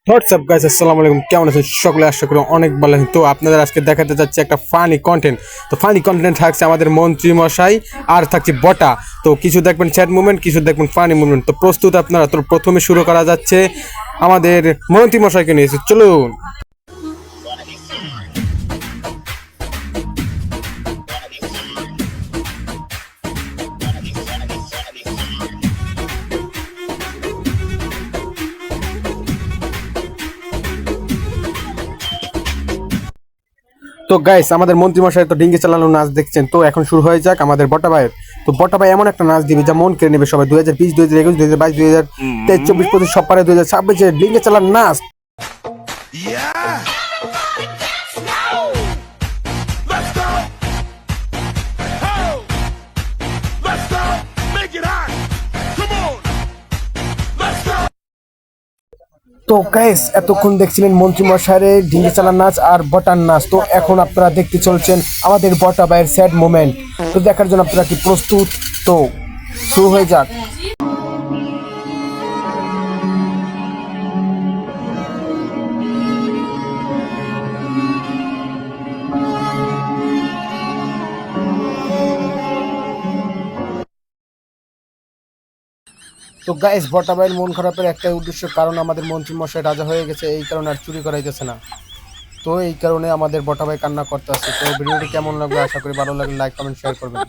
WhatsApp guys, আসসালামু আলাইকুম। কেমন আছেন সকলে? আশা করি অনেক ভালো আছেন। তো আপনাদের আজকে দেখাতে যাচ্ছে একটা ফানি কন্টেন্ট। তো ফানি কন্টেন্ট থাকছে আমাদের মন্ত্রী মশাই আর থাকছে বটা। তো কিছু দেখবেন স্যাড মুভমেন্ট, কিছু দেখবেন ফানি মুভমেন্ট। তো প্রস্তুত আপনারা? তো প্রথমে শুরু করা যাচ্ছে আমাদের মন্ত্রী মশাইকে নিয়ে। চলুন। তো গাইস, আমাদের মন্ত্রীমশাই তো ডিঙ্গি চালানো নাচ দেখছেন। তো এখন শুরু হয়ে যাক আমাদের বটা ভাইয়ের। তো বটা ভাই এমন একটা নাচ দিবে যা মন কেড়ে নেবে সবাই। 2020, 2021, 2022, 2023, 24, 25 সব পারে 2026 ডিঙ্গি চালান নাচ। Yeah! Let's go! Ho! Let's go! Make it hot! Come on! Let's go! তো গাইস, এতক্ষণ দেখছিলেন মন্ত্রী মশাইয়ের ডিঙ্গি চালান নাচ আর বটার নাচ। তো এখন আপনারা দেখতে চলছেন আমাদের বটা ভাইয়ের স্যাড মোমেন্ট। তো দেখার জন্য আপনারা কি প্রস্তুত? তো শুরু হয়ে যাক। তো গাইস, বটা ভাইয়ের মন খারাপের একটাই উদ্দেশ্য, কারণ আমাদের মন্ত্রী মশাই রাজা হয়ে গেছে, এই কারণে আর চুরি করাইতেছে না। তো এই কারণে আমাদের বটা ভাই কান্না করতে আসছে। তো ভিডিওটি কেমন লাগবে? আশা করি ভালো লাগলে লাইক কমেন্ট শেয়ার করবেন।